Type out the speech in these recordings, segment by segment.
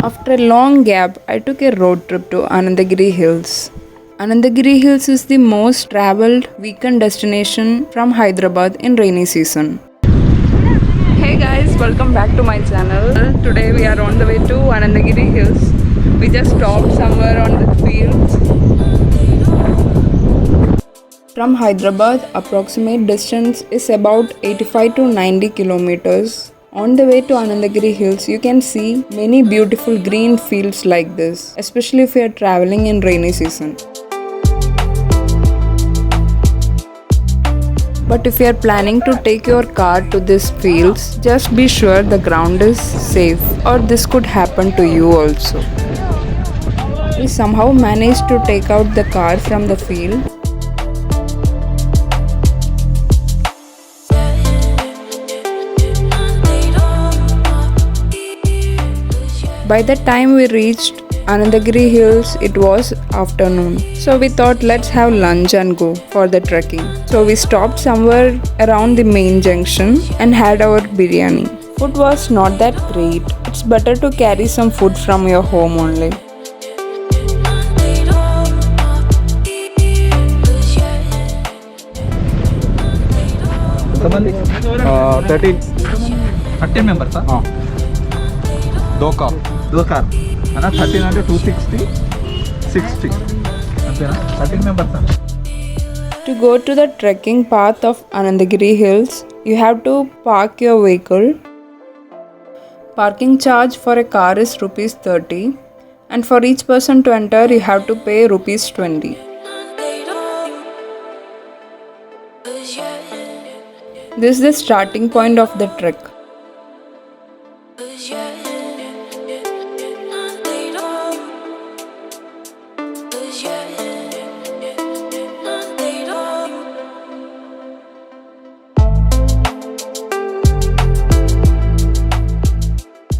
After a long gap, I took a road trip to Anandagiri Hills. Anandagiri Hills is the most traveled weekend destination from Hyderabad in rainy season. Hey guys, welcome back to my channel. Today we are on the way to Anandagiri Hills. We just stopped somewhere on the fields. From Hyderabad, approximate distance is about 85 to 90 kilometers. On the way to Anandagiri Hills, you can see many beautiful green fields like this, especially if you are traveling in rainy season. But if you are planning to take your car to these fields, just be sure the ground is safe, or this could happen to you also. We somehow managed to take out the car from the field. By the time we reached Anandagiri Hills, it was afternoon. So we thought let's have lunch and go for the trekking. So we stopped somewhere around the main junction and had our biryani. Food was not that great. It's better to carry some food from your home only. Somebody? 13 members, huh? दो car अना 13 అంటే 260 60 అంతేనా 13 members. To go to the trekking path of Anandagiri Hills, you have to park your vehicle. Parking charge for a car is rupees 30 and for each person to enter you have to pay rupees 20. This is the starting point of the trek.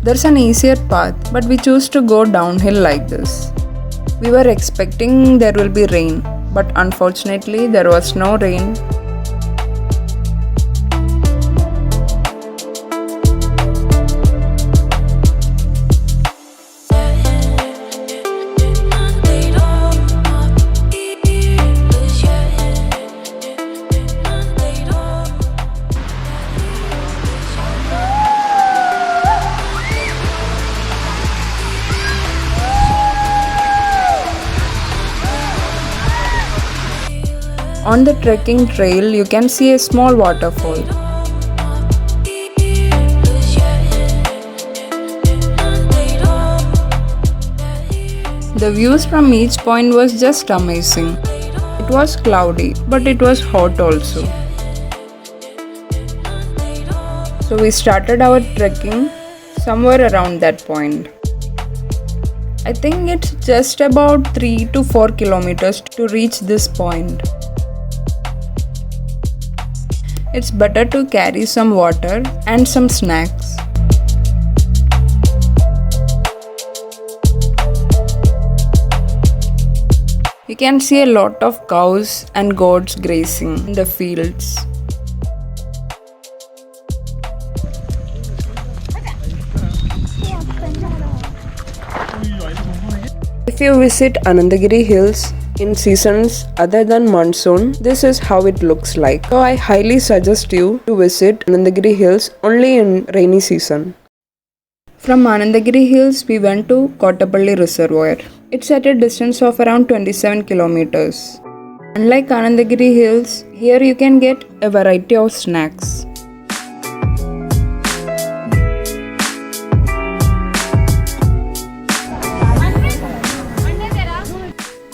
There's an easier path, but we choose to go downhill like this. We were expecting there will be rain, but unfortunately there was no rain. On the trekking trail, you can see a small waterfall. The views from each point was just amazing. It was cloudy, but it was hot also. So we started our trekking somewhere around that point. I think it's just about 3 to 4 kilometers to reach this point. It's better to carry some water and some snacks. You can see a lot of cows and goats grazing in the fields. If you visit Anandagiri Hills in seasons other than monsoon, this is how it looks like. So I highly suggest you to visit Anandagiri Hills only in rainy season. From Anandagiri Hills, we went to Kottapalli Reservoir. It's at a distance of around 27 kilometers. Unlike Anandagiri Hills, here you can get a variety of snacks.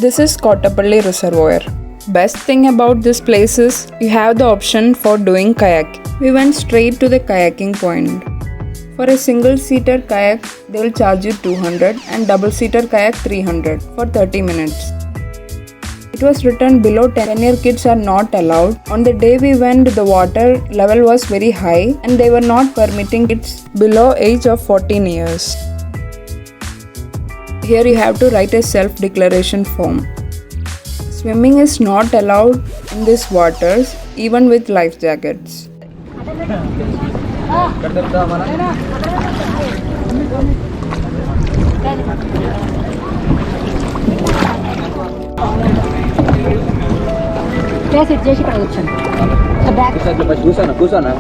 This is Kottapalli Reservoir. Best thing about this place is you have the option for doing kayaking. We went straight to the kayaking point. For a single-seater kayak, they will charge you 200 and double-seater kayak 300 for 30 minutes. It was written below 10-year kids are not allowed. On the day we went, the water level was very high and they were not permitting kids below age of 14 years. Here you have to write a self-declaration form. Swimming is not allowed in these waters even with life jackets. Face it చేసి ఇక్కడ కూర్చోండి so back కూర్చోనా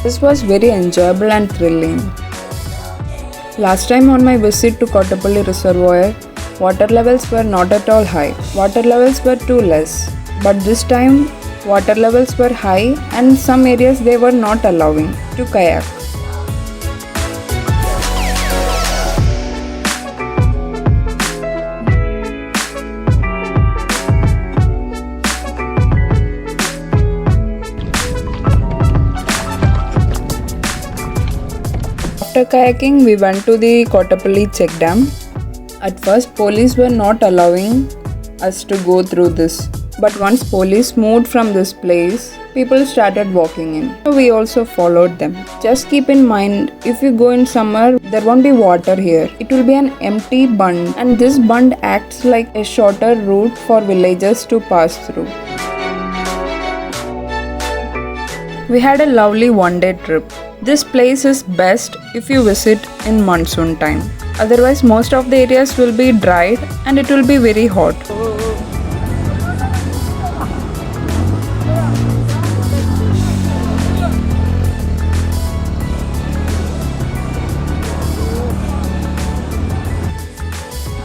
This was very enjoyable and thrilling. Last time on my visit to Kottapalli Reservoir, water levels were not at all high. Water levels were too less. But this time, water levels were high and some areas they were not allowing to kayak. After kayaking, we went to the Kottapalli check dam. At first, police were not allowing us to go through this. But once police moved from this place, people started walking in. So we also followed them. Just keep in mind, if you go in summer, there won't be water here. It will be an empty bund, and this bund acts like a shorter route for villagers to pass through. We had a lovely one-day trip. This place is best if you visit in monsoon time. Otherwise, most of the areas will be dried and it will be very hot.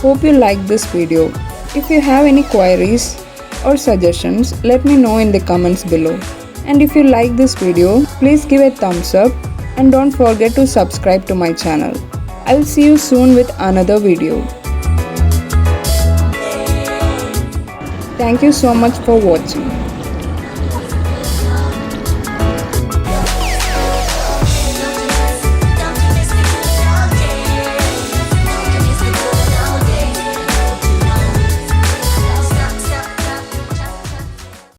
Hope you liked this video. If you have any queries or suggestions, let me know in the comments below. And if you like this video, please give a thumbs up and don't forget to subscribe to my channel. I'll see you soon with another video. Thank you so much for watching.